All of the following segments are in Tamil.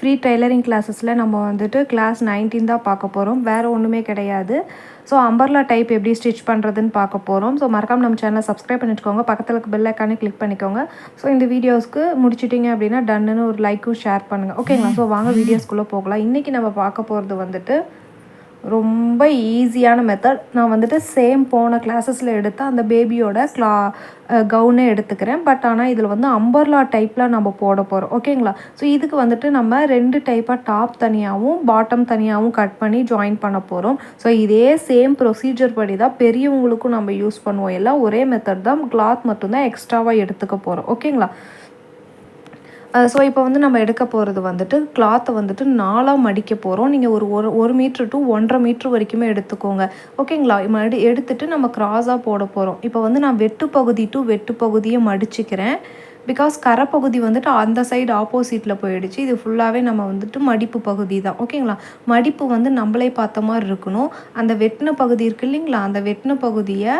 ஃப்ரீ டெய்லரிங் கிளாஸஸில் நம்ம வந்துட்டு கிளாஸ் 19 தான் பார்க்க போகிறோம். வேறு ஒன்றுமே கிடையாது. ஸோ அம்பர்லா டைப் எப்படி ஸ்டிச் பண்ணுறதுன்னு பார்க்க போகிறோம். ஸோ மறக்காம நம்ம சேனலை சப்ஸ்கிரைப் பண்ணிட்டுக்கோங்க. பக்கத்தில் இருக்க பெல் ஐக்கானே கிளிக் பண்ணிக்கோங்க. ஸோ இந்த வீடியோஸ்க்கு முடிச்சிட்டிங்க அப்படின்னா டன்னுன்னு ஒரு லைக்கும் ஷேர் பண்ணுங்கள். ஓகேங்களா? ஸோ வாங்க வீடியோஸ்குள்ளே போகலாம். இன்றைக்கி நம்ம பார்க்க போகிறது வந்துட்டு ரொம்ப ஈஸியான மெத்தட். நான் வந்துட்டு சேம் போன கிளாஸஸில் எடுத்த அந்த பேபியோட கவுனே எடுத்துக்கிறேன். பட் ஆனால் இதில் வந்து அம்பர்லா டைப்பில் நம்ம போட போகிறோம். ஓகேங்களா? ஸோ இதுக்கு வந்துட்டு நம்ம 2 டைப்பாக டாப் தனியாகவும் பாட்டம் தனியாகவும் கட் பண்ணி ஜாயின் பண்ண போகிறோம். ஸோ இதே சேம் ப்ரொசீஜர் படி தான் பெரியவங்களுக்கும் நம்ம யூஸ் பண்ணுவோம். எல்லாம் ஒரே மெத்தட் தான். கிளாத் மட்டும்தான் எக்ஸ்ட்ராவாக எடுத்துக்க போகிறோம். ஓகேங்களா? ஸோ இப்போ வந்து நம்ம எடுக்க போகிறது வந்துட்டு கிளாத்தை வந்துட்டு 4ஆக மடிக்க போகிறோம். நீங்கள் ஒரு மீட்ரு டு 1.5 மீட்ரு வரைக்குமே எடுத்துக்கோங்க. ஓகேங்களா? எடுத்துட்டு நம்ம க்ராஸாக போட போகிறோம். இப்போ வந்து நான் வெட்டு பகுதி டு வெட்டு பகுதியை மடிச்சுக்கிறேன். பிகாஸ் கரைப்பகுதி வந்துட்டு அந்த சைடு ஆப்போசிட்டில் போயிடுச்சு. இது ஃபுல்லாகவே நம்ம வந்துட்டு மடிப்பு பகுதி தான். ஓகேங்களா? மடிப்பு வந்து நம்மளே பார்த்த மாதிரி இருக்கணும். அந்த வெட்டின பகுதி இருக்குது இல்லைங்களா, அந்த வெட்டின பகுதியை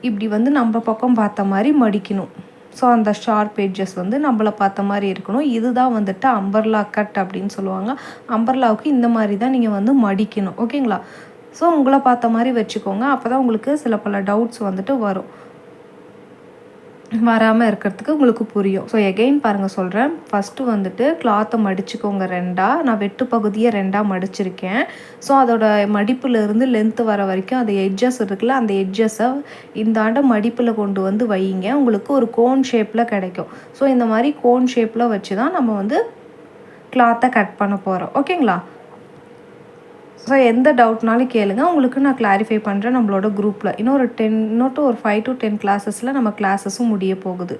இப்படி வந்து நம்ம பக்கம் பார்த்த மாதிரி மடிக்கணும். ஸோ அந்த ஷார்ப் எட்ஜஸ் வந்து நம்மளை பார்த்த மாதிரி இருக்கணும். இதுதான் வந்துட்டு அம்பர்லா கட் அப்படின்னு சொல்லுவாங்க. அம்பர்லாவுக்கு இந்த மாதிரி தான் நீங்கள் வந்து மடிக்கணும். ஓகேங்களா? ஸோ உங்களை பார்த்த மாதிரி வச்சுக்கோங்க. அப்போ தான் உங்களுக்கு சில பல டவுட்ஸ் வந்துட்டு வராமல் இருக்கிறதுக்கு உங்களுக்கு புரியும். ஸோ எகெயின் பாருங்கள் சொல்கிறேன். ஃபஸ்ட்டு வந்துட்டு கிளாத்தை மடிச்சுக்கோங்க 2ஆக. நான் வெட்டு பகுதியை 2ஆக மடிச்சிருக்கேன். ஸோ அதோட மடிப்புலேருந்து லென்த்து வர வரைக்கும் அந்த எட்ஜஸ் இருக்குல்ல, அந்த எட்ஜஸை இந்தாண்ட மடிப்பில் கொண்டு வந்து வைங்க. உங்களுக்கு ஒரு கோன் ஷேப்பில் கிடைக்கும். ஸோ இந்த மாதிரி கோன் ஷேப்பில் வச்சு தான் நம்ம வந்து கிளாத்தை கட் பண்ண போகிறோம். ஓகேங்களா? ஸோ எந்த டவுட்னாலும் கேளுங்க, உங்களுக்கு நான் கிளாரிஃபை பண்ணுறேன் நம்மளோட குரூப்பில். இன்னொரு ஒரு 5 to 10 கிளாஸஸில் நம்ம கிளாஸஸும் முடிய போகுது.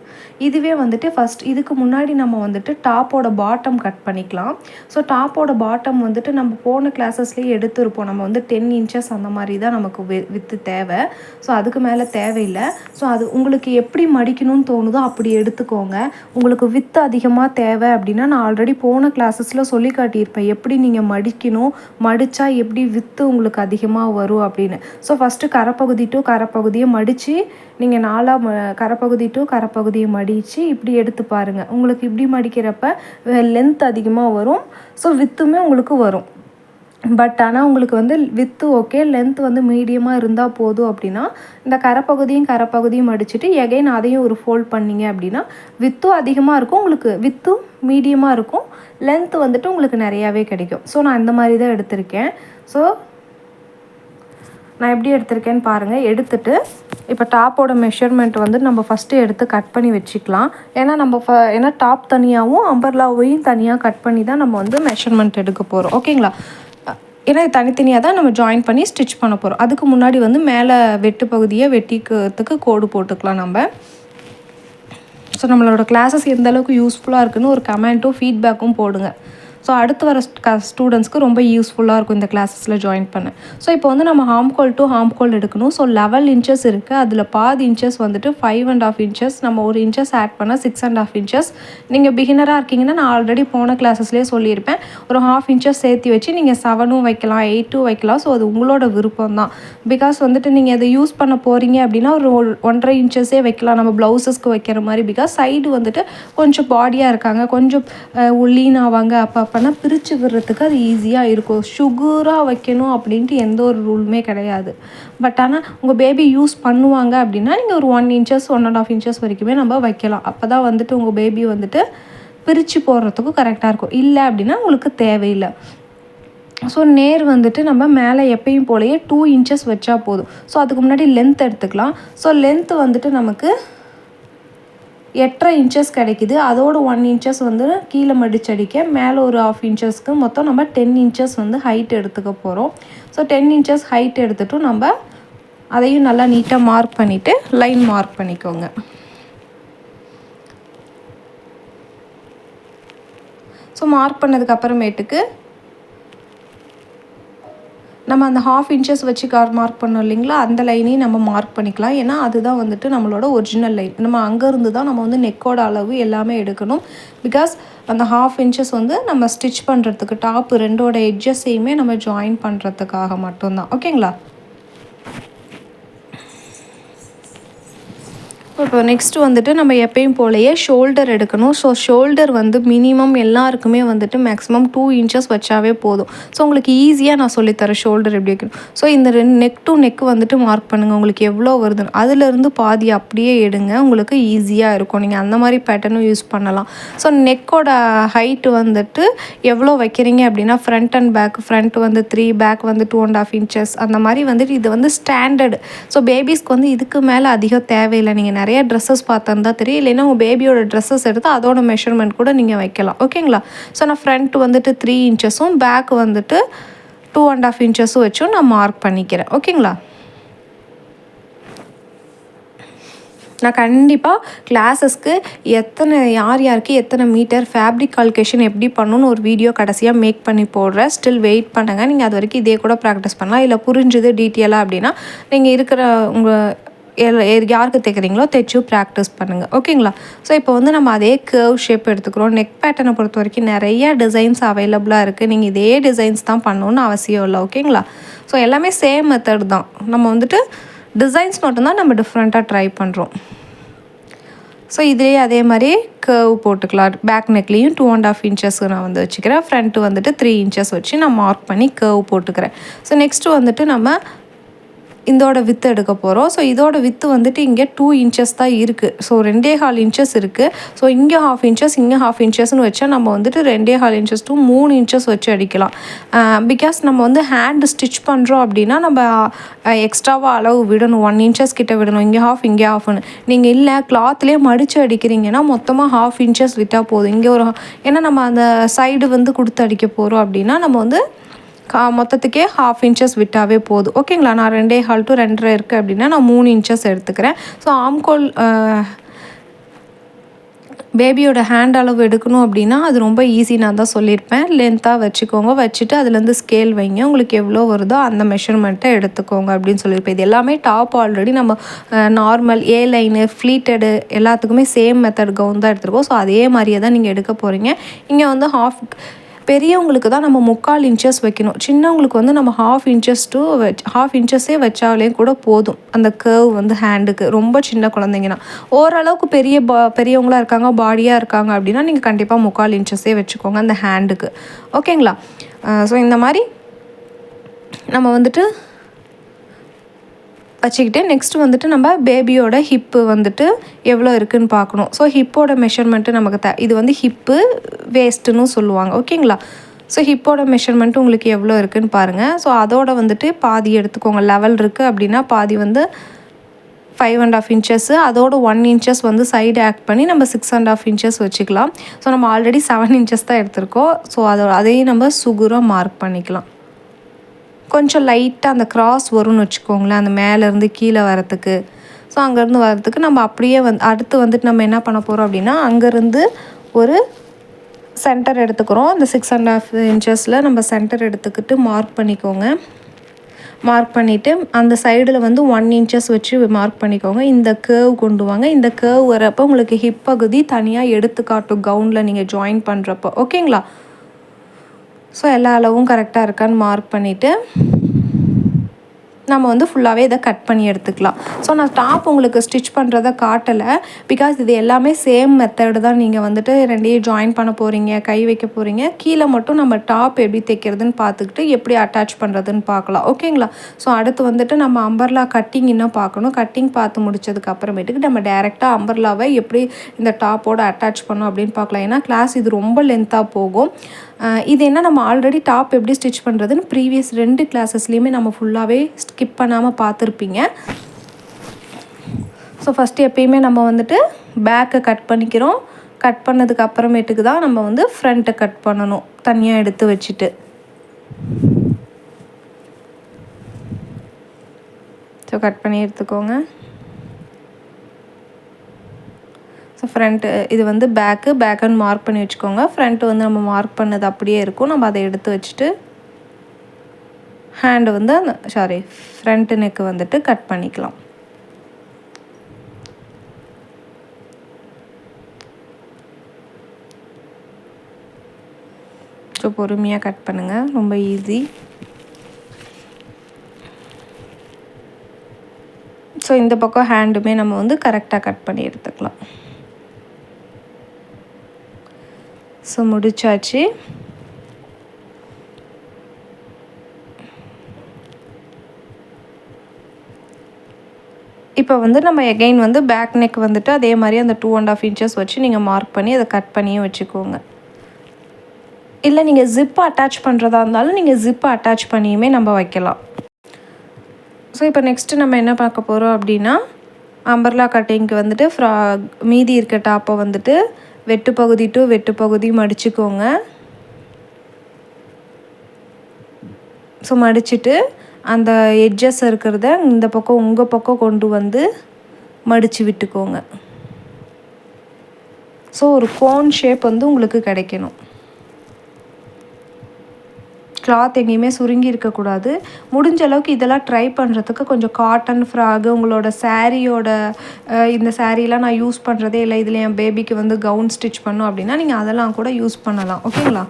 இதுவே வந்துட்டு இதுக்கு முன்னாடி நம்ம வந்துட்டு டாப்போட பாட்டம் கட் பண்ணிக்கலாம். ஸோ டாப்போட பாட்டம் வந்துட்டு நம்ம போன கிளாஸஸ்லேயே எடுத்துருப்போம். நம்ம வந்து 10 இன்ச்சஸ் அந்த மாதிரி தான் நமக்கு வித்து தேவை. ஸோ அதுக்கு மேலே தேவையில்லை. ஸோ அது உங்களுக்கு எப்படி மடிக்கணும்னு தோணுதோ அப்படி எடுத்துக்கோங்க. உங்களுக்கு வித்து அதிகமாக தேவை அப்படின்னா நான் ஆல்ரெடி போன கிளாஸஸில் சொல்லி காட்டியிருப்பேன் எப்படி நீங்கள் மடிக்கணும், மடித்தா எப்படி வித்து உங்களுக்கு அதிகமாக வரும் அப்படின்னு. ஸோ ஃபஸ்ட்டு கரைப்பகுதி டு கரைப்பகுதியை மடித்து நீங்கள் 4ஆக கரைப்பகுதி டு கரைப்பகுதியை மடித்து இப்படி எடுத்து பாருங்கள். உங்களுக்கு இப்படி மடிக்கிறப்ப லென்த் அதிகமாக வரும். ஸோ வித்துமே உங்களுக்கு வரும். பட் ஆனால் உங்களுக்கு வந்து வித்து ஓகே, லென்த் வந்து மீடியமாக இருந்தால் போதும் அப்படின்னா இந்த கரைப்பகுதியும் மடிச்சுட்டு எகைன் அதையும் ஒரு ஃபோல்ட் பண்ணிங்க அப்படின்னா வித்தும் அதிகமாக இருக்கும், உங்களுக்கு வித்தும் மீடியமாக இருக்கும், லென்த்து வந்துட்டு உங்களுக்கு நிறையாவே கிடைக்கும். ஸோ நான் இந்த மாதிரி தான் எடுத்திருக்கேன். ஸோ நான் எப்படி எடுத்திருக்கேன்னு பாருங்கள். எடுத்துகிட்டு இப்போ டாப்போட மெஷர்மெண்ட் வந்து நம்ம ஃபஸ்ட்டு எடுத்து கட் பண்ணி வச்சுக்கலாம். ஏன்னா டாப் தனியாகவும் அம்பர்லாவையும் தனியாக கட் பண்ணி தான் நம்ம வந்து மெஷர்மெண்ட் எடுக்க போகிறோம். ஓகேங்களா? ஏன்னா தனித்தனியாக தான் நம்ம ஜாயின் பண்ணி ஸ்டிச் பண்ண போகிறோம். அதுக்கு முன்னாடி வந்து மேலே வெட்டு பகுதியை வெட்டிக்கிறதுக்கு கோடு போட்டுக்கலாம் நம்ம. ஸோ நம்மளோட கிளாஸஸ் எந்த அளவுக்கு யூஸ்ஃபுல்லாக இருக்குன்னு ஒரு கமெண்ட்டும் ஃபீட்பேக்கும் போடுங்க. ஸோ அடுத்து வர ஸ்டூடெண்ட்ஸ்க்கு ரொம்ப யூஸ்ஃபுல்லாக இருக்கும் இந்த கிளாஸஸில் ஜாயின் பண்ண. ஸோ இப்போ வந்து நம்ம ஹாம்கோல் டு ஹாம்கோல் எடுக்கணும். ஸோ 11 இன்ச்சஸ் இருக்குது. அதில் பாதி இன்ச்சஸ் வந்துட்டு 5.5 இன்ச்சஸ், நம்ம 1 இன்ச்சஸ் ஆட் பண்ணால் 6.5 இன்ச்சஸ். நீங்கள் பிகினராக இருக்கீங்கன்னா நான் ஆல்ரெடி போன கிளாஸஸ்லேயே சொல்லியிருப்பேன், ஒரு 1/2 இன்ச்சஸ் சேர்த்து வச்சு நீங்கள் 7 வைக்கலாம், 8 வைக்கலாம். ஸோ அது உங்களோட விருப்பம் தான். பிகாஸ் வந்துட்டு நீங்கள் அதை யூஸ் பண்ண போகிறீங்க அப்படின்னா ஒரு 1.5 இன்ச்சஸே வைக்கலாம் நம்ம ப்ளவுஸஸ்க்கு வைக்கிற மாதிரி. பிகாஸ் சைடு வந்துட்டு கொஞ்சம் பாடியாக இருக்காங்க, கொஞ்சம் லீன் ஆவாங்க. அப்போனா பிரித்து விடுறதுக்கு அது ஈஸியாக இருக்கும். சுகராக வைக்கணும் அப்படின்ட்டு எந்த ஒரு ரூலுமே கிடையாது. பட் ஆனால் உங்கள் பேபி யூஸ் பண்ணுவாங்க அப்படின்னா நீங்கள் ஒரு 1 இன்ச்சஸ் 1.5 இன்ச்சஸ் வரைக்குமே நம்ம வைக்கலாம். அப்போ தான் வந்துட்டு உங்கள் பேபி வந்துட்டு பிரித்து போடுறதுக்கும் கரெக்டாக இருக்கும். இல்லை அப்படின்னா உங்களுக்கு தேவையில்லை. ஸோ நேர் வந்துட்டு நம்ம மேலே எப்பயும் போலயே 2 இன்ச்சஸ் வச்சா போதும். ஸோ அதுக்கு முன்னாடி லென்த் எடுத்துக்கலாம். ஸோ லென்த்து வந்துட்டு நமக்கு 8.5 இன்ச்சஸ் கிடைக்குது. அதோடு 1 இன்ச்சஸ் வந்து கீழே மடிச்சடிக்க மேலே ஒரு 1/2 இன்ச்சஸ்க்கு மொத்தம் நம்ம 10 இன்ச்சஸ் வந்து ஹைட் எடுத்துக்க போகிறோம். ஸோ 10 இன்ச்சஸ் ஹைட் எடுத்துட்டும் நம்ம அதையும் நல்லா நீட்டாக மார்க் பண்ணிவிட்டு லைன் மார்க் பண்ணிக்கோங்க. ஸோ மார்க் பண்ணதுக்கப்புறமேட்டுக்கு நம்ம அந்த 1/2 இன்ச்சஸ் வச்சு மார்க் பண்ணோம் இல்லைங்களா, அந்த லைனையும் நம்ம மார்க் பண்ணிக்கலாம். ஏன்னா அதுதான் வந்துட்டு நம்மளோட ஒரிஜினல் லைன். நம்ம அங்கேருந்து தான் நம்ம வந்து நெக்கோட அளவு எல்லாமே எடுக்கணும். பிகாஸ் அந்த 1/2 இன்ச்சஸ் வந்து நம்ம ஸ்டிச் பண்ணுறதுக்கு டாப்பு 2ஓட எட்ஜஸையுமே நம்ம ஜாயின் பண்ணுறதுக்காக மட்டும்தான். ஓகேங்களா? இப்போ நெக்ஸ்ட்டு வந்துட்டு நம்ம எப்பயும் போலயே ஷோல்டர் எடுக்கணும். ஸோ ஷோல்டர் வந்து மினிமம் எல்லாருக்குமே வந்துட்டு மேக்ஸிமம் 2 இன்ச்சஸ் வச்சாவே போதும். ஸோ உங்களுக்கு ஈஸியாக நான் சொல்லித்தரேன் ஷோல்டர் எப்படி வைக்கணும். ஸோ இந்த நெக் டு நெக் வந்துட்டு மார்க் பண்ணுங்கள். உங்களுக்கு எவ்வளோ வருதுன்னு அதிலேருந்து பாதி அப்படியே எடுங்க. உங்களுக்கு ஈஸியாக இருக்கும். நீங்கள் அந்த மாதிரி பேட்டர்னும் யூஸ் பண்ணலாம். ஸோ நெக்கோட ஹைட்டு வந்துட்டு எவ்வளோ வைக்கிறீங்க அப்படின்னா ஃப்ரண்ட் அண்ட் பேக், ஃப்ரண்ட் வந்து 3, பேக் வந்து 2.5 இன்ச்சஸ் அந்த மாதிரி வந்துட்டு இது வந்து ஸ்டாண்டர்டு. ஸோ பேபிஸ்க்கு வந்து இதுக்கு மேலே அதிகம் தேவையில்லை. நீங்கள் நிறைய ட்ரெஸ்ஸஸ் பார்த்தா தெரியும், இல்லைன்னா உங்கள் பேபியோட ட்ரெஸ்ஸஸ் எடுத்து அதோட மெஷர்மெண்ட் கூட நீங்கள் வைக்கலாம். ஓகேங்களா? ஸோ நான் ஃப்ரண்ட் வந்துட்டு 3 இன்ச்சஸும் பேக் வந்துட்டு 2.5 இன்ச்சஸும் வச்சும் நான் மார்க் பண்ணிக்கிறேன். ஓகேங்களா? நான் கண்டிப்பாக கிளாஸஸ்க்கு யாருக்கு எத்தனை மீட்டர் ஃபேப்ரிக் கால்குலேஷன் எப்படி பண்ணணும்னு ஒரு வீடியோ கடைசியாக மேக் பண்ணி போடுறேன். ஸ்டில் வெயிட் பண்ணுங்கள். நீங்கள் அது வரைக்கும் இதே கூட ப்ராக்டிஸ் பண்ணலாம். இல்லை புரிஞ்சுது டீட்டெயிலாக அப்படின்னா நீங்கள் இருக்கிற யாருக்கு தைக்கிறீங்களோ தைச்சு ப்ராக்டிஸ் பண்ணுங்கள். ஓகேங்களா? ஸோ இப்போ வந்து நம்ம அதே கர்வ் ஷேப் எடுத்துக்கிறோம். நெக் பேட்டர்னை பொறுத்த வரைக்கும் நிறைய டிசைன்ஸ் அவைலபிளாக இருக்குது. நீங்கள் இதே டிசைன்ஸ் தான் பண்ணணுன்னு அவசியம் இல்லை. ஓகேங்களா? ஸோ எல்லாமே சேம் மெத்தட் தான். நம்ம வந்துட்டு டிசைன்ஸ் மட்டும்தான் நம்ம டிஃப்ரெண்ட்டாக ட்ரை பண்ணுறோம். ஸோ இதுலேயே அதே மாதிரி கர்வ் போட்டுக்கலாம். பேக் நெக்லேயும் 2.5 இன்ச்சஸ் நான் வந்து வச்சுக்கிறேன். ஃப்ரண்ட்டு வந்துட்டு 3 இன்ச்சஸ் வச்சு நான் மார்க் பண்ணி கர்வ் போட்டுக்கிறேன். ஸோ நெக்ஸ்ட்டு வந்துட்டு நம்ம இதோட வித்து எடுக்க போகிறோம். ஸோ இதோட வித்து வந்துட்டு இங்கே 2 இன்ச்சஸ் தான் இருக்குது. ஸோ 2.25 இன்ச்சஸ் இருக்குது. ஸோ இங்கே 1/2 இன்ச்சஸ் இங்கே 1/2 இன்ச்சஸ்னு வச்சா நம்ம வந்துட்டு 2.25 இன்ச்சஸ் to 3 இன்ச்சஸ் வச்சு அடிக்கலாம். பிகாஸ் நம்ம வந்து ஹேண்டு ஸ்டிச் பண்ணுறோம் அப்படின்னா நம்ம எக்ஸ்ட்ராவாக அளவு விடணும். 1 இன்ச்சஸ் கிட்ட விடணும். இங்கே 1/2 இங்கே 1/2ன்னு. நீங்கள் இல்லை கிளாத்லேயே மடித்து அடிக்கிறீங்கன்னா மொத்தமாக 1/2 இன்ச்சஸ் விட்டால் போதும். இங்கே ஒரு ஏன்னா நம்ம அந்த சைடு வந்து கொடுத்து அடிக்க போகிறோம் அப்படின்னா நம்ம வந்து மொத்தத்துக்கே 1/2 இன்ச்சஸ் விட்டாவே போதும். ஓகேங்களா? நான் 2.25 to 2.5 இருக்குது அப்படின்னா நான் 3 இன்ச்சஸ் எடுத்துக்கிறேன். ஸோ ஆம்கோல் பேபியோட ஹேண்ட் அளவு எடுக்கணும் அப்படின்னா அது ரொம்ப ஈஸி. நான் தான் சொல்லியிருப்பேன். லென்த்தாக வச்சுக்கோங்க. வச்சுட்டு அதுலேருந்து ஸ்கேல் வைங்க. உங்களுக்கு எவ்வளோ வருதோ அந்த மெஷர்மெண்ட்டை எடுத்துக்கோங்க அப்படின்னு சொல்லியிருப்பேன். இது எல்லாமே டாப் ஆல்ரெடி நம்ம நார்மல் ஏ லைனு ஃப்ளீட்டடு எல்லாத்துக்குமே சேம் மெத்தட் கவுன் தான் எடுத்துருக்கோம். ஸோ அதே மாதிரியே தான் நீங்கள் எடுக்க போகிறீங்க. இங்கே வந்து பெரியவங்களுக்கு தான் நம்ம 3/4 இன்ச்சஸ் வைக்கணும். சின்னவங்களுக்கு வந்து நம்ம 1/2 இன்ச்சஸ் to 1/2 இன்ச்சஸே வச்சாலே கூட போதும். அந்த கர்வ் வந்து ஹேண்டுக்கு ரொம்ப சின்ன குழந்தைங்கன்னா ஓரளவுக்கு பெரியவங்களாக இருக்காங்க, பாடியாக இருக்காங்க அப்படின்னா நீங்கள் கண்டிப்பாக 3/4 இன்ச்சஸே வச்சுக்கோங்க அந்த ஹேண்டுக்கு. ஓகேங்களா? ஸோ இந்த மாதிரி நம்ம வந்துட்டு வச்சுக்கிட்டு நெக்ஸ்ட்டு வந்துட்டு நம்ம பேபியோட ஹிப்பு வந்துட்டு எவ்வளோ இருக்குதுன்னு பார்க்கணும். ஸோ ஹிப்போட மெஷர்மெண்ட்டு நமக்கு இது வந்து ஹிப்பு வேஸ்ட்டுன்னு சொல்லுவாங்க. ஓகேங்களா? ஸோ ஹிப்போட மெஷர்மெண்ட்டு உங்களுக்கு எவ்வளோ இருக்குதுன்னு பாருங்கள். ஸோ அதோட வந்துட்டு பாதி எடுத்துக்கோங்க. லெவல் இருக்குது அப்படின்னா பாதி வந்து 5.5 இன்ச்சஸ்ஸு, அதோட 1 இன்ச்சஸ் வந்து சைடு ஆக்ட் பண்ணி நம்ம 6.5 இன்ச்சஸ் வச்சுக்கலாம். ஸோ நம்ம ஆல்ரெடி 7 இன்ச்சஸ் தான் எடுத்திருக்கோம். ஸோ அதையும் நம்ம சுகுராக மார்க் பண்ணிக்கலாம். கொஞ்சம் லைட்டாக அந்த கிராஸ் வரும்னு வச்சுக்கோங்களேன், அந்த மேலேருந்து கீழே வரத்துக்கு. ஸோ அங்கேருந்து வரத்துக்கு நம்ம அப்படியே அடுத்து வந்துட்டு நம்ம என்ன பண்ண போகிறோம் அப்படின்னா அங்கேருந்து ஒரு சென்டர் எடுத்துக்கிறோம். அந்த 6.5 இன்ச்சஸில் நம்ம சென்டர் எடுத்துக்கிட்டு மார்க் பண்ணிக்கோங்க. மார்க் பண்ணிவிட்டு அந்த சைடில் வந்து 1 இன்ச்சஸ் வச்சு மார்க் பண்ணிக்கோங்க. இந்த கர்வ் கொண்டு வாங்க. இந்த கர்வ் வரப்போ உங்களுக்கு ஹிப் பகுதி தனியாக எடுத்து காட்டும் கவுனில் நீங்கள் ஜாயின் பண்ணுறப்போ. ஓகேங்களா? ஸோ எல்லா அளவும் கரெக்டாக இருக்கான்னு மார்க் பண்ணிவிட்டு நம்ம வந்து ஃபுல்லாகவே இதை கட் பண்ணி எடுத்துக்கலாம். ஸோ நான் டாப் உங்களுக்கு ஸ்டிச் பண்ணுறதை காட்டலை. பிகாஸ் இது எல்லாமே சேம் மெத்தடு தான். நீங்கள் வந்துட்டு ரெண்டையும் ஜாயின் பண்ண போகிறீங்க, கை வைக்க போகிறீங்க. கீழே மட்டும் நம்ம டாப் எப்படி தைக்கிறதுன்னு பார்த்துக்கிட்டு எப்படி அட்டாச் பண்ணுறதுன்னு பார்க்கலாம். ஓகேங்களா? ஸோ அடுத்து வந்துட்டு நம்ம அம்பர்லா கட்டிங் இன்னும் பார்க்கணும். கட்டிங் பார்த்து முடிச்சதுக்கு அப்புறமேட்டுக்கு நம்ம டேரெக்டாக அம்பர்லாவை எப்படி இந்த டாப்போடு அட்டாச் பண்ணோம் அப்படின்னு பார்க்கலாம். ஏன்னா கிளாஸ் இது ரொம்ப லென்த்தாக போகும். இது என்ன நம்ம ஆல்ரெடி டாப் எப்படி ஸ்டிச் பண்ணுறதுன்னு ப்ரீவியஸ் 2 கிளாஸஸ்லேயுமே நம்ம ஃபுல்லாகவே ஸ்கிப் பண்ணாமல் பார்த்துருப்பீங்க. ஸோ ஃபஸ்ட்டு எப்பயுமே நம்ம வந்துட்டு பேக்கை கட் பண்ணிக்கிறோம். கட் பண்ணதுக்கு அப்புறமேட்டுக்கு தான் நம்ம வந்து ஃப்ரண்ட்டை கட் பண்ணணும் தனியாக எடுத்து வச்சுட்டு. ஸோ கட் பண்ணி எடுத்துக்கோங்க. ஸோ ஃப்ரண்ட்டு இது வந்து பேக்குன்னு மார்க் பண்ணி வச்சுக்கோங்க. ஃப்ரண்ட்டு வந்து நம்ம மார்க் பண்ணது அப்படியே இருக்கும். நம்ம அதை எடுத்து வச்சுட்டு ஹேண்டு வந்து ஃப்ரண்ட்டு நெக்கு வந்துட்டு கட் பண்ணிக்கலாம். ஸோ பொறுமையாக கட் பண்ணுங்கள். ரொம்ப ஈஸி. ஸோ இந்த பக்கம் ஹேண்டுமே நம்ம வந்து கரெக்டாக கட் பண்ணி எடுத்துக்கலாம். ஸோ முடிச்சாச்சு. இப்போ வந்து நம்ம எகெயின் வந்து பேக் நெக் வந்துட்டு அதே மாதிரி அந்த 2.5 இன்ச்சஸ் வச்சு நீங்கள் மார்க் பண்ணி அதை கட் பண்ணியும் வச்சுக்கோங்க. இல்லை நீங்கள் ஜிப்பு அட்டாச் பண்ணுறதா இருந்தாலும் நீங்கள் ஜிப்பு அட்டாச் பண்ணியுமே நம்ம வைக்கலாம். ஸோ இப்போ நெக்ஸ்ட்டு நம்ம என்ன பார்க்க போகிறோம் அப்படின்னா, அம்பர்லா கட்டிங்க்கு வந்துட்டு மீதி இருக்க டாப்பை வந்துட்டு வெட்டு பகுதி டு வெட்டு பகுதி மடிச்சுக்கோங்க. ஸோ மடிச்சுட்டு அந்த எட்ஜஸ் இருக்கிறத இந்த பக்கம் உங்கள் பக்கம் கொண்டு வந்து மடித்து விட்டுக்கோங்க. ஸோ ஒரு கோன் ஷேப் வந்து உங்களுக்கு கிடைக்கணும். கிளாத் எங்கேயுமே சுருங்கி இருக்கக்கூடாது. முடிஞ்ச அளவுக்கு இதெல்லாம் ட்ரை பண்ணுறதுக்கு கொஞ்சம் காட்டன் ஃப்ராகு உங்களோட சாரியோட இந்த சாரீலாம் நான் யூஸ் பண்ணுறதே இல்லை, இதில் என் பேபிக்கு வந்து கவுன் ஸ்டிச் பண்ணும் அப்படின்னா நீங்கள் அதெல்லாம் கூட யூஸ் பண்ணலாம். ஓகேங்களா?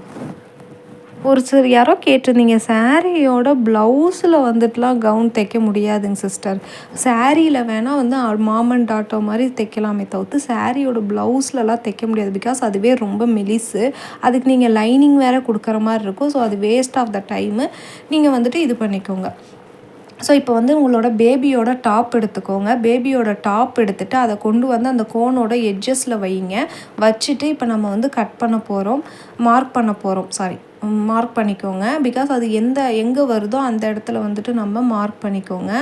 ஒரு சிலர் யாரோ கேட்டிருந்தீங்க, சாரியோட ப்ளவுஸில் வந்துட்டுலாம் கவுன் தைக்க முடியாதுங்க சிஸ்டர். சாரியில் வேணால் வந்து மாம் அண்ட் டாட்டர் மாதிரி தைக்கலாமே தவிர்த்து சாரியோட ப்ளவுஸ்லலாம் தைக்க முடியாது. பிகாஸ் அதுவே ரொம்ப மெலிசு. அதுக்கு நீங்கள் லைனிங் வேறு கொடுக்குற மாதிரி இருக்கும். ஸோ அது வேஸ்ட் ஆஃப் த டைமு. நீங்கள் வந்துட்டு இது பண்ணிக்கோங்க. ஸோ இப்போ வந்து உங்களோட பேபியோட டாப் எடுத்துக்கோங்க. பேபியோட டாப் எடுத்துகிட்டு அதை கொண்டு வந்து அந்த கோனோட எட்ஜஸில் வைங்க. வச்சுட்டு இப்போ நம்ம வந்து கட் பண்ண போகிறோம், மார்க் பண்ணிக்கோங்க. பிகாஸ் அது எங்கே வருதோ அந்த இடத்துல வந்துட்டு நம்ம மார்க் பண்ணிக்கோங்க.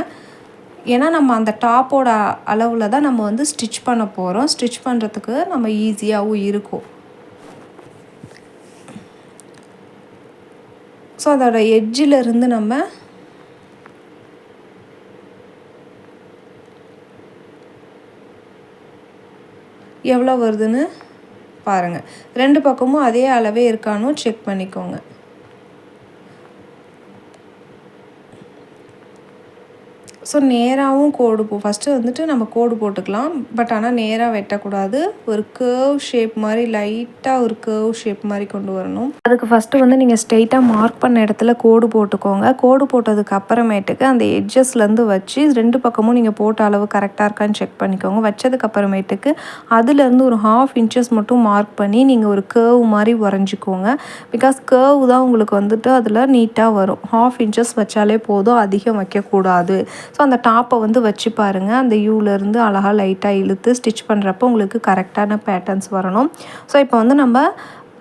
ஏன்னா நம்ம அந்த டாப்போட அளவில் தான் நம்ம வந்து ஸ்டிச் பண்ண போகிறோம். ஸ்டிச் பண்ணுறதுக்கு நம்ம ஈஸியாகவும் இருக்கும். ஸோ அதோட எட்ஜிலிருந்து நம்ம எவ்வளோ வருதுன்னு பாருங்கள். 2 பக்கமும் அதே அளவே இருக்கானோ செக் பண்ணிக்கோங்க. ஸோ நேராகவும் ஃபஸ்ட்டு வந்துட்டு நம்ம கோடு போட்டுக்கலாம். பட் ஆனால் நேராக வெட்டக்கூடாது. ஒரு கர்வ் ஷேப் மாதிரி லைட்டாக ஒரு கர்வ் ஷேப் மாதிரி கொண்டு வரணும். அதுக்கு ஃபஸ்ட்டு வந்து நீங்கள் ஸ்ட்ரெயிட்டாக மார்க் பண்ண இடத்துல கோடு போட்டுக்கோங்க. கோடு போட்டதுக்கு அப்புறமேட்டுக்கு அந்த எட்ஜஸ்லேருந்து வச்சு 2 பக்கமும் நீங்கள் போட்ட அளவு கரெக்டாக இருக்கான்னு செக் பண்ணிக்கோங்க. வச்சதுக்கப்புறமேட்டுக்கு அதுலேருந்து ஒரு 1/2 இன்ச்சஸ் மட்டும் மார்க் பண்ணி நீங்கள் ஒரு கர்வ் மாதிரி வரைஞ்சிக்கோங்க. பிகாஸ் கர்வ் தான் உங்களுக்கு வந்துட்டு அதில் நீட்டாக வரும். 1/2 இன்ச்சஸ் வச்சாலே போதும், அதிகம் வைக்கக்கூடாது. ஸோ அந்த டாப்பை வந்து வச்சு பாருங்கள். அந்த யூலேருந்து அழகாக லைட்டாக இழுத்து ஸ்டிச் பண்ணுறப்போ உங்களுக்கு கரெக்டான பேட்டர்ன்ஸ் வரணும். ஸோ இப்போ வந்து நம்ம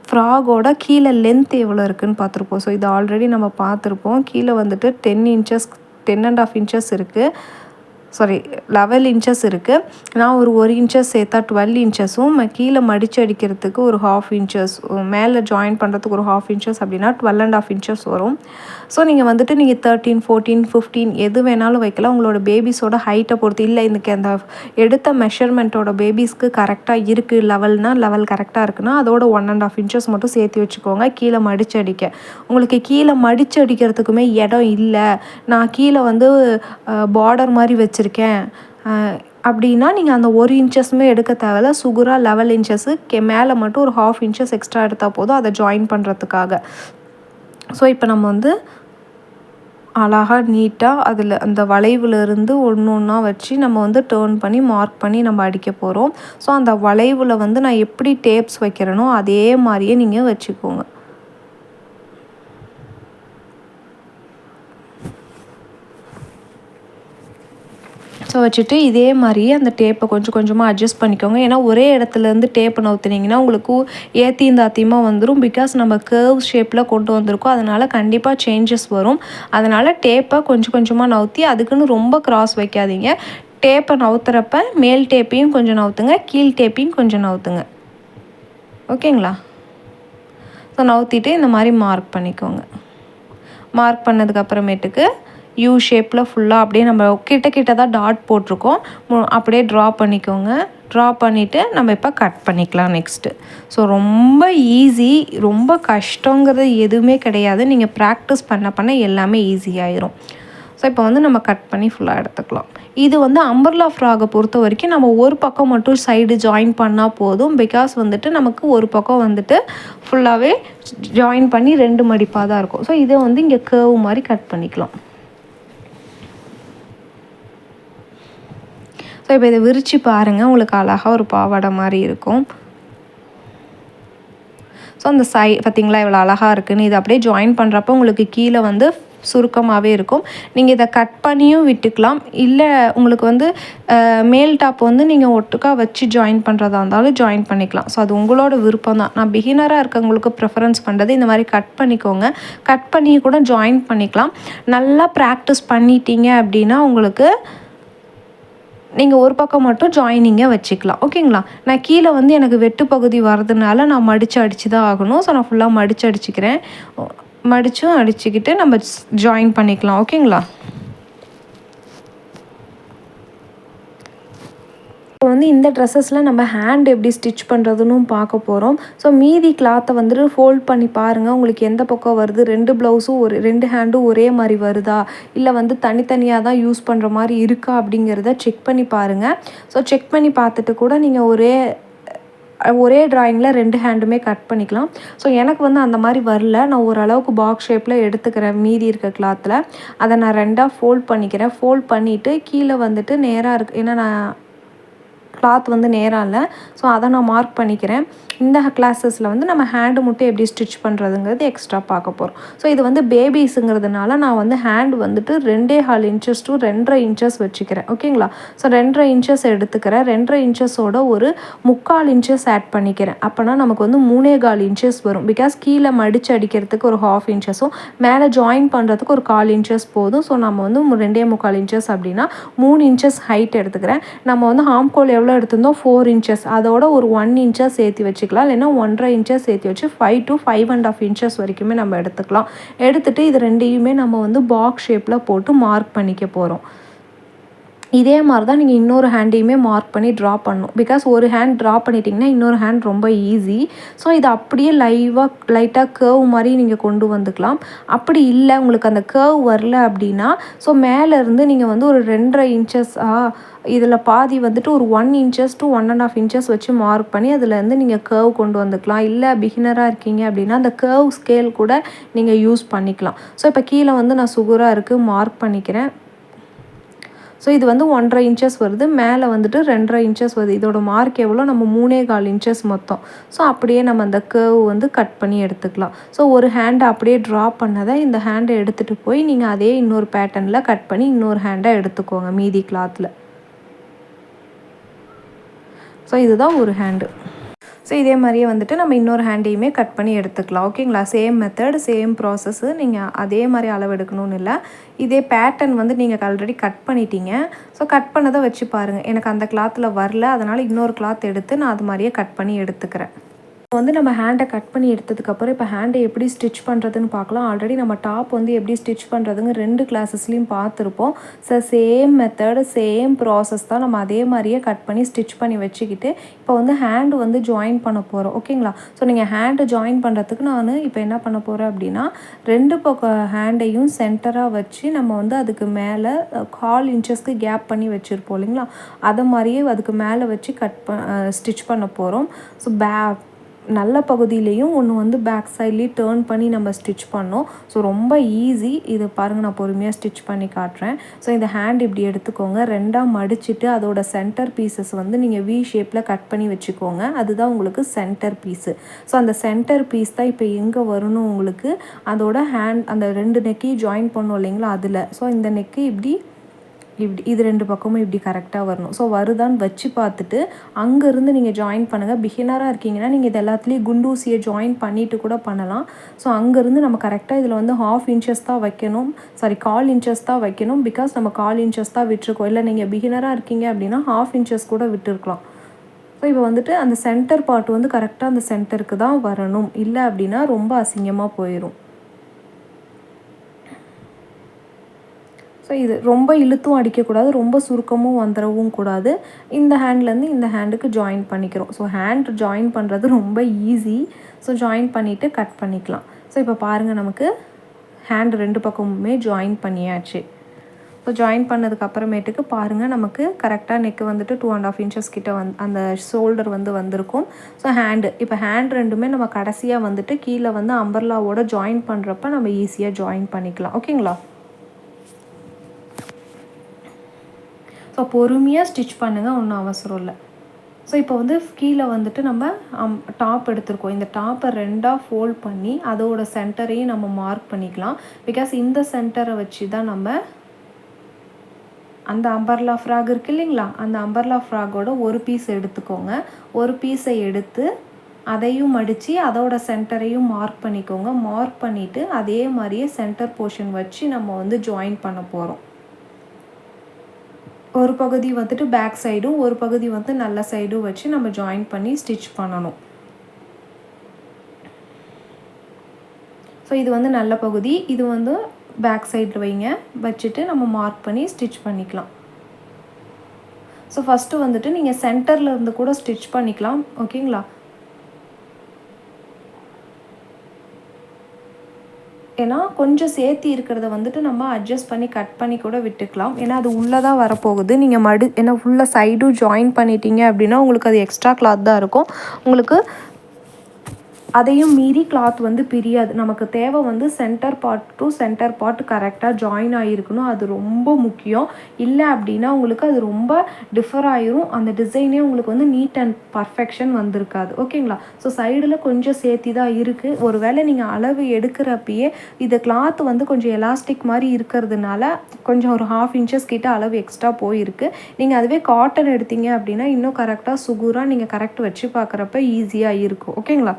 ஃப்ராகோட கீழே லென்த் எவ்வளோ இருக்குதுன்னு பார்த்துருப்போம். ஸோ இது ஆல்ரெடி நம்ம பார்த்துருப்போம். கீழே வந்துட்டு 10.5 இன்ச்சஸ் இருக்குது. 11 இன்ச்சஸ் இருக்குது. நான் ஒரு இன்ச்சஸ் சேர்த்தா 12 இன்ச்சஸும் கீழே மடித்து அடிக்கிறதுக்கு ஒரு 1/2 இன்ச்சஸ், மேலே ஜாயின் பண்ணுறதுக்கு ஒரு 1/2 இன்ச்சஸ் அப்படின்னா 12.5 இன்ச்சஸ் வரும். ஸோ நீங்கள் வந்துட்டு 13, 14, 15 எது வேணாலும் வைக்கலாம். உங்களோட பேபிஸோட ஹைட்டை பொறுத்து. இல்லை இன்றைக்கி அந்த எடுத்த மெஷர்மெண்ட்டோட பேபிஸ்க்கு கரெக்டாக இருக்குது, லெவல் கரெக்டாக இருக்குன்னா அதோட 1.5 இன்ச்சஸ் மட்டும் சேர்த்து வச்சுக்கோங்க கீழே மடித்து அடிக்க. உங்களுக்கு கீழே மடித்து அடிக்கிறதுக்குமே இடம் இல்லை, நான் கீழே வந்து பார்டர் மாதிரி வச்சுருக்கேன் அப்படின்னா நீங்கள் அந்த 1 இன்ச்சஸுமே எடுக்க தேவையில்ல. சுகுராக 11 இன்ச்சஸு மேலே மட்டும் ஒரு 1/2 இன்ச்சஸ் எக்ஸ்ட்ரா எடுத்தால் போதும் அதை ஜாயின் பண்ணுறதுக்காக. ஸோ இப்போ நம்ம வந்து அழகாக நீட்டாக அதில் அந்த வளைவுலேருந்து ஒன்றா வச்சு நம்ம வந்து டேர்ன் பண்ணி மார்க் பண்ணி நம்ம அடிக்க போகிறோம். ஸோ அந்த வளைவில் வந்து நான் எப்படி டேப்ஸ் வைக்கிறேனோ அதே மாதிரியே நீங்கள் வச்சுக்கோங்க. ஸோ வச்சுட்டு இதே மாதிரியே அந்த டேப்பை கொஞ்சம் கொஞ்சமாக அட்ஜஸ்ட் பண்ணிக்கோங்க. ஏன்னா ஒரே இடத்துலேருந்து டேப்பை நவுத்துனீங்கன்னா உங்களுக்கு ஏற்றியும் தாத்தியமாக வந்துடும். பிகாஸ் நம்ம கர்வ் ஷேப்பில் கொண்டு வந்திருக்கோம், அதனால் கண்டிப்பாக சேஞ்சஸ் வரும். அதனால் டேப்பை கொஞ்சம் கொஞ்சமாக நவுத்தி அதுக்குன்னு ரொம்ப கிராஸ் வைக்காதீங்க. டேப்பை நவுத்துறப்ப மேல் டேப்பையும் கொஞ்சம் நவுத்துங்க, கீழ் டேப்பையும் கொஞ்சம் நவுத்துங்க. ஓகேங்களா? ஸோ நவுத்திட்டு இந்த மாதிரி மார்க் பண்ணிக்கோங்க. மார்க் பண்ணதுக்கப்புறமேட்டுக்கு யூ ஷேப்பில் ஃபுல்லாக அப்படியே நம்ம கிட்ட தான் டாட் போட்டிருக்கோம், அப்படியே ட்ரா பண்ணிக்கோங்க. ட்ரா பண்ணிவிட்டு நம்ம இப்போ கட் பண்ணிக்கலாம் நெக்ஸ்ட்டு. ஸோ ரொம்ப ஈஸி, ரொம்ப கஷ்டங்கிறது எதுவுமே கிடையாது. நீங்கள் ப்ராக்டிஸ் பண்ண எல்லாமே ஈஸியாகிடும். ஸோ இப்போ வந்து நம்ம கட் பண்ணி ஃபுல்லாக எடுத்துக்கலாம். இது வந்து அம்பர்லா ஃப்ராகை பொறுத்த வரைக்கும் நம்ம ஒரு பக்கம் மட்டும் சைடு ஜாயின் பண்ணால் போதும். பிகாஸ் வந்துட்டு நமக்கு ஒரு பக்கம் வந்துட்டு ஃபுல்லாகவே ஜாயின் பண்ணி 2 மடிப்பாக தான் இருக்கும். ஸோ இதை வந்து இங்கே கர்வ் மாதிரி கட் பண்ணிக்கலாம். ஸோ இப்போ இதை விரித்து பாருங்கள், உங்களுக்கு அழகாக ஒரு பாவாடை மாதிரி இருக்கும். ஸோ அந்த பார்த்திங்களா இவ்வளோ அழகாக இருக்குதுன்னு. இது அப்படியே ஜாயின் பண்ணுறப்போ உங்களுக்கு கீழே வந்து சுருக்கமாகவே இருக்கும். நீங்கள் இதை கட் பண்ணியும் விட்டுக்கலாம். இல்லை உங்களுக்கு வந்து மேல் டாப் வந்து நீங்கள் ஒட்டுக்கா வச்சு ஜாயின் பண்ணுறதா இருந்தாலும் ஜாயின் பண்ணிக்கலாம். ஸோ அது உங்களோட விருப்பம் தான். நான் பிகினராக இருக்கவங்களுக்கு ப்ரிஃபரன்ஸ் பண்ணுறது இந்த மாதிரி கட் பண்ணிக்கோங்க. கட் பண்ணி கூட ஜாயின் பண்ணிக்கலாம். நல்லா ப்ராக்டிஸ் பண்ணிட்டீங்க அப்படின்னா உங்களுக்கு நீங்கள் ஒரு பக்கம் மட்டும் ஜாயினிங்கை வச்சுக்கலாம். ஓகேங்களா? நான் கீழே வந்து எனக்கு வெட்டு பகுதி வரதுனால நான் மடித்து அடித்து தான் ஆகணும். ஸோ நான் ஃபுல்லாக மடித்து அடிச்சுக்கிறேன். மடித்தும் அடிச்சுக்கிட்டு நம்ம ஜாயின் பண்ணிக்கலாம். ஓகேங்களா? இப்போ வந்து இந்த ட்ரெஸ்ஸஸில் நம்ம ஹேண்ட் எப்படி ஸ்டிச் பண்ணுறதுன்னு பார்க்க போகிறோம். ஸோ மீதி கிளாத்தை வந்துட்டு ஃபோல்ட் பண்ணி பாருங்கள், உங்களுக்கு எந்த பக்கம் வருது, 2 ப்ளவுஸும் 2 ஹேண்டும் ஒரே மாதிரி வருதா, இல்லை வந்து தனித்தனியாக தான் யூஸ் பண்ணுற மாதிரி இருக்கா அப்படிங்கிறத செக் பண்ணி பாருங்கள். ஸோ செக் பண்ணி பார்த்துட்டு கூட நீங்கள் ஒரே ட்ராயிங்கில் 2 ஹேண்டுமே கட் பண்ணிக்கலாம். ஸோ எனக்கு வந்து அந்த மாதிரி வரல. நான் ஓரளவுக்கு பாக்ஸ் ஷேப்பில் எடுத்துக்கிறேன். மீதி இருக்க கிளாத்தில் அதை நான் 2ஆக ஃபோல்ட் பண்ணிக்கிறேன். ஃபோல்ட் பண்ணிவிட்டு கீழே வந்துட்டு நேராக இருக்குது, ஏன்னா நான் கிளாத் வந்து நேராக இல்லை. ஸோ அதை நான் மார்க் பண்ணிக்கிறேன். இந்த கிளாஸஸில் வந்து நம்ம ஹேண்டு மட்டும் எப்படி ஸ்டிச் பண்ணுறதுங்கிறது எக்ஸ்ட்ரா பார்க்க போகிறோம். ஸோ இது வந்து பேபிஸுங்கிறதுனால நான் வந்து ஹேண்டு வந்துட்டு 2.25 இன்ச்சஸ் டு 2.5 இன்ச்சஸ் வச்சுக்கிறேன். ஓகேங்களா? ஸோ 2.5 இன்ச்சஸ் எடுத்துக்கிறேன். 2.5 இன்ச்சஸோட ஒரு 3/4 இன்ச்சஸ் ஆட் பண்ணிக்கிறேன். அப்போனா நமக்கு வந்து 3.25 இன்ச்சஸ் வரும். பிகாஸ் கீழே மடித்து அடிக்கிறதுக்கு ஒரு 1/2 இன்ச்சஸும் மேலே ஜாயின் பண்ணுறதுக்கு ஒரு 1/4 இன்ச்சஸ் போதும். ஸோ நம்ம வந்து 2.25 இன்ச்சஸ் அப்படின்னா 3 இன்ச்சஸ் ஹைட் எடுத்துக்கிறேன். நம்ம வந்து ஹாம்கோல் எவ்வளோ எடுத்திருந்தோம், 4 இன்ச்சஸ், அதோட ஒரு 1 இன்ச்சஸ் சேர்த்து வச்சுக்கலாம். இல்லைன்னா 1.5 இன்ச்சஸ் சேர்த்து வச்சு 5 to 5.5 இன்ச்சஸ் வரைக்குமே நம்ம எடுத்துக்கலாம். எடுத்துகிட்டு இது ரெண்டையுமே நம்ம வந்து பாக்ஸ் ஷேப்பில் போட்டு மார்க் பண்ணிக்க போகிறோம். இதே மாதிரி தான் நீங்கள் இன்னொரு ஹேண்டையுமே மார்க் பண்ணி ட்ரா பண்ணணும். பிகாஸ் ஒரு ஹேண்ட் ட்ரா பண்ணிட்டிங்கன்னா இன்னொரு ஹேண்ட் ரொம்ப ஈஸி. ஸோ இதை அப்படியே லைட்டாக கர்வ் மாதிரி நீங்கள் கொண்டு வந்துக்கலாம். அப்படி இல்லை உங்களுக்கு அந்த கர்வ் வரல அப்படின்னா ஸோ மேலேருந்து நீங்கள் வந்து ஒரு 2.5 இன்ச்சஸ் இதில் பாதி வந்துட்டு ஒரு 1 இன்ச்சஸ் to 1.5 இன்ச்சஸ் வச்சு மார்க் பண்ணி அதுலேருந்து நீங்கள் கர்வ் கொண்டு வந்துக்கலாம். இல்லை பிகினராக இருக்கீங்க அப்படின்னா அந்த கர்வ் ஸ்கேல் கூட நீங்கள் யூஸ் பண்ணிக்கலாம். ஸோ இப்போ கீழே வந்து நான் சுகராக இருக்குது மார்க் பண்ணிக்கிறேன். ஸோ இது வந்து 1.5 இன்ச்சஸ் வருது, மேலே வந்துட்டு 2.5 இன்ச்சஸ் வருது. இதோட மார்க் எவ்வளோ, நம்ம 3.25 இன்ச்சஸ் மொத்தம். ஸோ அப்படியே நம்ம அந்த கர்வ் வந்து கட் பண்ணி எடுத்துக்கலாம். ஸோ ஒரு ஹேண்டை அப்படியே ட்ரா பண்ணதை இந்த ஹேண்டை எடுத்துகிட்டு போய் நீங்கள் அதே இன்னொரு பேட்டர்னில் கட் பண்ணி இன்னொரு ஹேண்டை எடுத்துக்கோங்க மீதி கிளாத்தில். ஸோ இதுதான் ஒரு ஹேண்டு. ஸோ இதே மாதிரியே வந்துட்டு நம்ம இன்னொரு ஹேண்டையுமே கட் பண்ணி எடுத்துக்கலாம். ஓகேங்களா? Same method, same process. நீங்கள் அதே மாதிரி அளவு எடுக்கணும்னு இல்லை. இதே பேட்டர்ன் வந்து நீங்கள் ஆல்ரெடி கட் பண்ணிட்டீங்க. ஸோ கட் பண்ணதை வச்சு பாருங்கள். எனக்கு அந்த கிளாத்தில் வரல, அதனால் இன்னொரு கிளாத் எடுத்து நான் அது மாதிரியே கட் பண்ணி எடுத்துக்கிறேன். இப்போ வந்து நம்ம ஹேண்டை கட் பண்ணி எடுத்ததுக்கப்புறம் இப்போ ஹேண்டை எப்படி ஸ்டிச் பண்ணுறதுன்னு பார்க்கலாம். ஆல்ரெடி நம்ம டாப் வந்து எப்படி ஸ்டிச் பண்ணுறதுங்க 2 கிளாஸஸ்லையும் பார்த்துருப்போம். So same method, same process தான். நம்ம அதே மாதிரியே கட் பண்ணி ஸ்டிச் பண்ணி வச்சுக்கிட்டு இப்போ வந்து ஹேண்டு வந்து ஜாயின் பண்ண போகிறோம். ஓகேங்களா? ஸோ நீங்கள் ஹேண்டு ஜாயின் பண்ணுறதுக்கு நான் இப்போ என்ன பண்ண போகிறேன் அப்படின்னா 2 பக்கம் ஹேண்டையும் சென்டராக வச்சு நம்ம வந்து அதுக்கு மேலே 1/4 இன்ச்சஸ்க்கு கேப் பண்ணி வச்சுருப்போம் இல்லைங்களா, அதை மாதிரியே அதுக்கு மேலே வச்சு ஸ்டிச் பண்ண போகிறோம். ஸோ நல்ல பகுதியிலையும் ஒன்று வந்து பேக் சைட்லேயும் டேர்ன் பண்ணி நம்ம ஸ்டிச் பண்ணோம். ஸோ ரொம்ப ஈஸி. இது பாருங்கள், நான் பொறுமையாக ஸ்டிச் பண்ணி காட்டுறேன். ஸோ இந்த ஹேண்ட் இப்படி எடுத்துக்கோங்க, 2ஆக மடிச்சுட்டு அதோட சென்டர் பீசஸ் வந்து நீங்கள் வி ஷேப்பில் கட் பண்ணி வச்சுக்கோங்க. அதுதான் உங்களுக்கு சென்டர் பீஸு. ஸோ அந்த சென்டர் பீஸ் தான் இப்போ எங்கே வரணும் உங்களுக்கு, அதோட ஹேண்ட் அந்த 2 நெக்கையும் ஜாயின் பண்ணோம் இல்லைங்களா அதில். ஸோ இந்த நெக்கு இப்படி இது 2 பக்கமும் இப்படி கரெக்டாக வரணும். ஸோ வருதான்னு வச்சு பார்த்துட்டு அங்கேருந்து நீங்கள் ஜாயின் பண்ணுங்கள். பிகினராக இருக்கீங்கன்னா நீங்கள் இது எல்லாத்துலேயும் குண்டூசியை ஜாயின் பண்ணிவிட்டு கூட பண்ணலாம். ஸோ அங்கேருந்து நம்ம கரெக்டாக இதில் வந்து 1/2 இன்ச்சஸ் தான் வைக்கணும், 1/4 இன்ச்சஸ் தான் வைக்கணும். பிகாஸ் நம்ம 1/4 இன்ச்சஸ் தான் விட்டுருக்கோம். இல்லை நீங்கள் பிகினராக இருக்கீங்க அப்படின்னா 1/2 இன்ச்சஸ் கூட விட்டுருக்கலாம். ஸோ இப்போ வந்துட்டு அந்த சென்டர் பார்ட் வந்து கரெக்டாக அந்த சென்டருக்கு தான் வரணும். இல்லை அப்படின்னா ரொம்ப அசிங்கமாக போயிடும். ஸோ இது ரொம்ப இழுத்தும் அடிக்கக்கூடாது, ரொம்ப சுருக்கமும் வந்துடவும் கூடாது. இந்த ஹேண்ட்லேருந்து இந்த ஹேண்டுக்கு ஜாயின் பண்ணிக்கிறோம். ஸோ ஹேண்ட் ஜாயின் பண்ணுறது ரொம்ப ஈஸி. ஸோ ஜாயின் பண்ணிவிட்டு கட் பண்ணிக்கலாம். ஸோ இப்போ பாருங்கள், நமக்கு ஹேண்ட் 2 பக்கமுமே ஜாயின் பண்ணியாச்சு. ஸோ ஜாயின் பண்ணதுக்கப்புறமேட்டுக்கு பாருங்கள், நமக்கு கரெக்டாக நெக்கு வந்துட்டு 2.5 இன்ச்சஸ் கிட்ட அந்த ஷோல்டர் வந்து வந்திருக்கும். ஸோ இப்போ ஹேண்ட் 2மே நம்ம கடைசியாக வந்துட்டு கீழே வந்து அம்பர்லாவோட ஜாயின் பண்ணுறப்ப நம்ம ஈஸியாக ஜாயின் பண்ணிக்கலாம். ஓகேங்களா? ஸோ பொறுமையாக ஸ்டிச் பண்ணுங்கள், ஒன்றும் அவசரம் இல்லை. ஸோ இப்போ வந்து கீழே வந்துட்டு நம்ம டாப் எடுத்துருக்கோம். இந்த டாப்பை 2ஆக ஃபோல்ட் பண்ணி அதோட சென்டரையும் நம்ம மார்க் பண்ணிக்கலாம். பிகாஸ் இந்த சென்டரை வச்சு தான் நம்ம அந்த அம்பர்லா ஃப்ராக் இருக்குது இல்லைங்களா, அந்த அம்பர்லா ஃப்ராகோட ஒரு பீஸ் எடுத்துக்கோங்க. ஒரு பீஸை எடுத்து அதையும் மடித்து அதோட சென்டரையும் மார்க் பண்ணிக்கோங்க. மார்க் பண்ணிவிட்டு அதே மாதிரியே சென்டர் போர்ஷன் வச்சு நம்ம வந்து ஜாயின் பண்ண போகிறோம். ஒரு பகுதி வந்துட்டு பேக் சைடும் ஒரு பகுதி வந்து நல்ல சைடும் வச்சு நம்ம ஜாயின் பண்ணி ஸ்டிச் பண்ணணும். ஸோ இது வந்து நல்ல பகுதி, இது வந்து பேக் சைடில் வைங்க. வச்சுட்டு நம்ம மார்க் பண்ணி ஸ்டிச் பண்ணிக்கலாம். ஸோ ஃபஸ்ட்டு வந்துட்டு நீங்கள் சென்டரில் இருந்து கூட ஸ்டிச் பண்ணிக்கலாம். ஓகேங்களா? ஏன்னா கொஞ்சம் சேர்த்தி இருக்கிறத வந்துட்டு நம்ம அட்ஜஸ்ட் பண்ணி கட் பண்ணி கூட விட்டுக்கலாம். ஏன்னா அது உள்ளே தான் வரப்போகுது. நீங்கள் ஏன்னா ஃபுல்லாக சைடும் ஜாயின் பண்ணிட்டீங்க அப்படின்னா உங்களுக்கு அது எக்ஸ்ட்ரா கிளாத் தான் இருக்கும். உங்களுக்கு அதையும் மீறி கிளாத் வந்து பிரியாது. நமக்கு தேவை வந்து centre part to centre part கரெக்டாக ஜாயின் ஆகிருக்கணும். அது ரொம்ப முக்கியம். இல்லை அப்படின்னா உங்களுக்கு அது ரொம்ப டிஃபர் ஆகிரும். அந்த டிசைனே உங்களுக்கு வந்து நீட் அண்ட் பர்ஃபெக்ஷன் வந்திருக்காது. ஓகேங்களா? ஸோ சைடில் கொஞ்சம் சேர்த்தி தான் இருக்குது. ஒரு வேளை நீங்கள் அளவு எடுக்கிறப்பயே இது கிளாத் வந்து கொஞ்சம் எலாஸ்டிக் மாதிரி இருக்கிறதுனால கொஞ்சம் ஒரு 1/2 inches கிட்ட அளவு எக்ஸ்ட்ரா போயிருக்கு. நீங்கள் அதுவே காட்டன் எடுத்தீங்க அப்படின்னா இன்னும் கரெக்டாக சுகுராக நீங்கள் கரெக்ட் வச்சு பார்க்குறப்ப ஈஸியாக இருக்கும். ஓகேங்களா?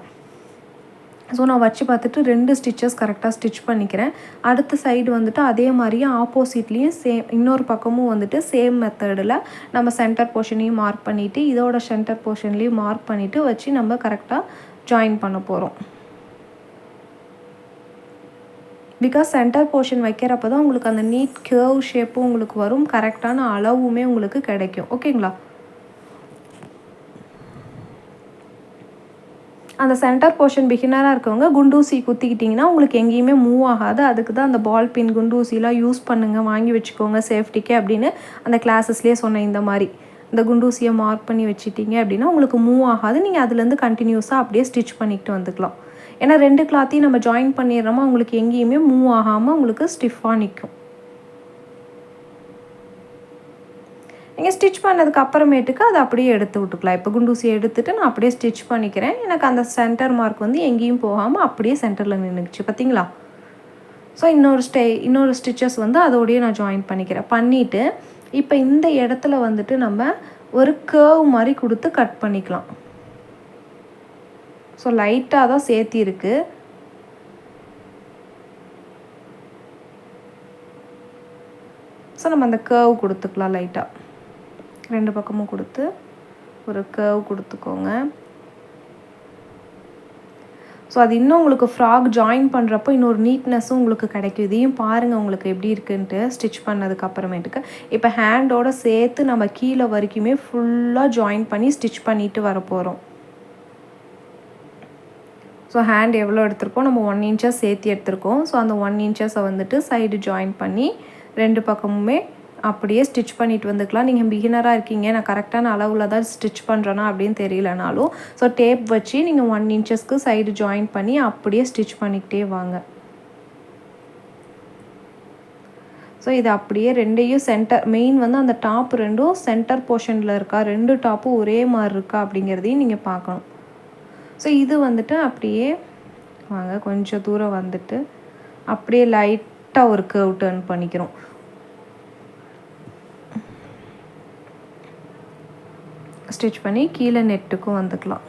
ஸோ நான் வச்சு பார்த்துட்டு 2 ஸ்டிச்சஸ் கரெக்டாக ஸ்டிச் பண்ணிக்கிறேன். அடுத்த சைடு வந்துட்டு அதே மாதிரியே ஆப்போசிட்லேயும் இன்னொரு பக்கமும் வந்துட்டு சேம் மெத்தடில் நம்ம சென்டர் போர்ஷனையும் மார்க் பண்ணிவிட்டு இதோட சென்டர் போர்ஷன்லேயும் மார்க் பண்ணிவிட்டு வச்சு நம்ம கரெக்டாக ஜாயின் பண்ண போகிறோம். பிகாஸ் சென்டர் போர்ஷன் வைக்கிறப்ப தான் உங்களுக்கு அந்த நீட் கர்வ் ஷேப்பும் உங்களுக்கு வரும், கரெக்டான அளவுமே உங்களுக்கு கிடைக்கும். ஓகேங்களா? அந்த சென்டர் போர்ஷன் பிகினராக இருக்கவங்க குண்டூசி குத்திக்கிட்டிங்கன்னா உங்களுக்கு எங்கேயுமே மூவ் ஆகாது. அதுக்கு தான் அந்த பால் பின் குண்டூசிலாம் யூஸ் பண்ணுங்கள், வாங்கி வச்சுக்கோங்க சேஃப்டிக்கு அப்படின்னு அந்த கிளாஸஸ்லேயே சொன்னேன். இந்த மாதிரி இந்த குண்டூசியை மார்க் பண்ணி வச்சுட்டிங்க அப்படின்னா உங்களுக்கு மூவ் ஆகாது. நீங்கள் அதுலேருந்து கண்டினியூஸாக அப்படியே ஸ்டிச் பண்ணிக்கிட்டு வந்துக்கலாம். ஏன்னா 2 கிளாத்தையும் நம்ம ஜாயின் பண்ணிடுறோமா உங்களுக்கு எங்கேயுமே மூவ் ஆகாமல் உங்களுக்கு ஸ்டிஃபாக நிற்கும். நீங்கள் ஸ்டிச் பண்ணதுக்கு அப்புறமேட்டுக்கு அதை அப்படியே எடுத்து விட்டுக்கலாம். இப்போ குண்டூசியை எடுத்துகிட்டு நான் அப்படியே ஸ்டிச் பண்ணிக்கிறேன். எனக்கு அந்த சென்டர் மார்க் வந்து எங்கேயும் போகாமல் அப்படியே சென்டரில் நின்றுச்சு. பார்த்தீங்களா? ஸோ இன்னொரு ஸ்டிச்சஸ் வந்து அதோடையே நான் ஜாயின் பண்ணிவிட்டு இப்போ இந்த இடத்துல வந்துட்டு நம்ம ஒரு கர்வ் மாதிரி கொடுத்து கட் பண்ணிக்கலாம். ஸோ லைட்டாக தான் சேர்த்தி இருக்குது. ஸோ நம்ம அந்த கர்வ் கொடுத்துக்கலாம். லைட்டாக 2 பக்கமும் கொடுத்து ஒரு கர்வ் கொடுத்துக்கோங்க. ஸோ அது இன்னும் உங்களுக்கு ஃப்ராக் ஜாயின் பண்ணுறப்போ இன்னொரு நீட்னஸும் உங்களுக்கு கிடைக்கும். இதையும் பாருங்கள் உங்களுக்கு எப்படி இருக்குன்ட்டு ஸ்டிச் பண்ணதுக்கு அப்புறமேட்டுக்கு. இப்போ ஹேண்டோடு சேர்த்து நம்ம கீழே வரைக்குமே ஃபுல்லாக ஜாயின் பண்ணி ஸ்டிச் பண்ணிட்டு வர போகிறோம். ஸோ ஹேண்ட் எவ்வளோ எடுத்திருக்கோம், நம்ம 1 inches சேர்த்து எடுத்திருக்கோம். ஸோ அந்த 1 inches வந்துட்டு சைடு ஜாயின் பண்ணி 2 பக்கமுமே அப்படியே ஸ்டிச் பண்ணிட்டு வந்துக்கலாம். நீங்கள் பிகினராக இருக்கீங்க, நான் கரெக்டான அளவில் தான் ஸ்டிச் பண்ணுறேன்னா அப்படின்னு தெரியலனாலும் ஸோ டேப் வச்சு நீங்கள் 1 inchesக்கு சைடு ஜாயின் பண்ணி அப்படியே ஸ்டிச் பண்ணிக்கிட்டே வாங்க. ஸோ இது அப்படியே 2ஐயும் சென்டர் மெயின் வந்து அந்த டாப் 2ம் சென்டர் போர்ஷனில் இருக்கா, 2 டாப்பும் ஒரே மாதிரி இருக்கா அப்படிங்கிறதையும் நீங்கள் பார்க்கணும். ஸோ இது வந்துட்டு அப்படியே வாங்க கொஞ்சம் தூரம் வந்துட்டு அப்படியே லைட்டாக ஒரு கர்வ் டர்ன் பண்ணிக்கிறோம். ஸ்டிச் பண்ணி கீழே நெட்டுக்கும் வந்துக்கலாம்.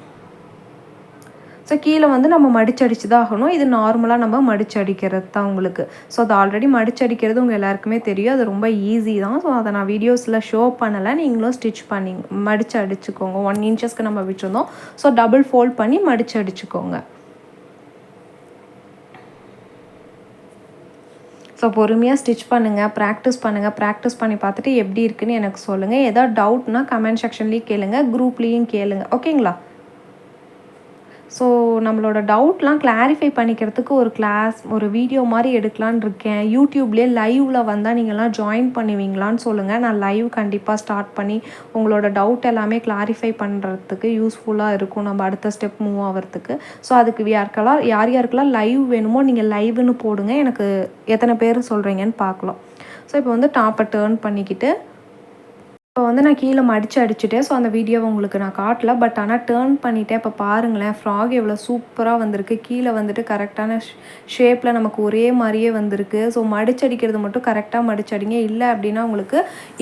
ஸோ கீழே வந்து நம்ம மடிச்சடிச்சு தான் ஆகணும். இது நார்மலாக நம்ம மடிச்சடிக்கிறது தான் உங்களுக்கு. ஸோ அது ஆல்ரெடி மடிச்சடிக்கிறது உங்கள் எல்லாருக்குமே தெரியும். அது ரொம்ப ஈஸி தான். ஸோ அதை நான் வீடியோஸில் ஷோ பண்ணலை, நீங்களும் ஸ்டிச் பண்ணி மடித்து அடிச்சுக்கோங்க. 1 inchesக்கு நம்ம வச்சுருந்தோம். ஸோ டபுள் ஃபோல்ட் பண்ணி மடித்து அடிச்சுக்கோங்க. ஸோ பொறுமையாக ஸ்டிச் பண்ணுங்கள், ப்ராக்டிஸ் பண்ணி பார்த்துட்டு எப்படி இருக்குன்னு எனக்கு சொல்லுங்கள். ஏதாவது டவுட்னா கமெண்ட் செக்ஷன்லேயும் கேளுங்கள், குரூப்லேயும் கேளுங்கள். ஓகேங்களா? ஸோ நம்மளோட டவுட்லாம் கிளாரிஃபை பண்ணிக்கிறதுக்கு ஒரு வீடியோ மாதிரி எடுக்கலான்னு இருக்கேன். யூடியூப்லேயே லைவில் வந்தால் நீங்கள்லாம் ஜாயின் பண்ணுவீங்களான்னு சொல்லுங்கள். நான் லைவ் கண்டிப்பாக ஸ்டார்ட் பண்ணி உங்களோட டவுட் எல்லாமே கிளாரிஃபை பண்ணுறதுக்கு யூஸ்ஃபுல்லாக இருக்கும், நம்ம அடுத்த ஸ்டெப் மூவ் ஆகிறதுக்கு. ஸோ அதுக்கு யாருக்கெல்லாம் லைவ் வேணுமோ நீங்கள் லைவ்னு போடுங்க, எனக்கு எத்தனை பேர் சொல்கிறீங்கன்னு பார்க்கலாம். ஸோ இப்போ வந்து டாப்பை டர்ன் பண்ணிக்கிட்டு இப்போ வந்து நான் கீழே மடித்து அடிச்சுட்டேன். ஸோ அந்த வீடியோவை உங்களுக்கு நான் காட்டல. பட் ஆனால் டர்ன் பண்ணிட்டேன். இப்போ பாருங்களேன் ஃப்ராக் எவ்வளோ சூப்பராக வந்திருக்கு. கீழே வந்துட்டு கரெக்டான ஷேப்பில் நமக்கு ஒரே மாதிரியே வந்திருக்கு. ஸோ மடிச்சடிக்கிறது மட்டும் கரெக்டாக மடிச்சடிங்க. இல்லை அப்படின்னா உங்களுக்கு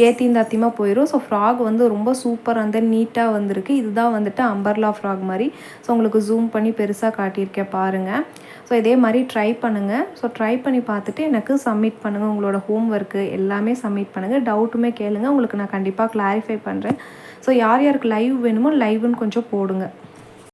ஏத்தியும் தாத்தியமாக போயிடும். ஸோ ஃப்ராக் வந்து ரொம்ப சூப்பராக வந்து நீட்டாக வந்திருக்கு. இதுதான் வந்துட்டு அம்பர்லா ஃப்ராக் மாதிரி. ஸோ உங்களுக்கு ஜூம் பண்ணி பெருசாக காட்டியிருக்கேன் பாருங்கள். ஸோ இதே மாதிரி ட்ரை பண்ணுங்கள். ஸோ ட்ரை பண்ணி பார்த்துட்டு எனக்கு சப்மிட் பண்ணுங்கள். உங்களோட ஹோம் ஒர்க்கு எல்லாமே சப்மிட் பண்ணுங்கள். டவுட்டுமே கேளுங்கள். உங்களுக்கு நான் கண்டிப்பாக கிளாரிஃபை பண்ணுறேன். ஸோ யார் யாருக்கு லைவ் வேணுமோ லைவ்னு கொஞ்சம் போடுங்க.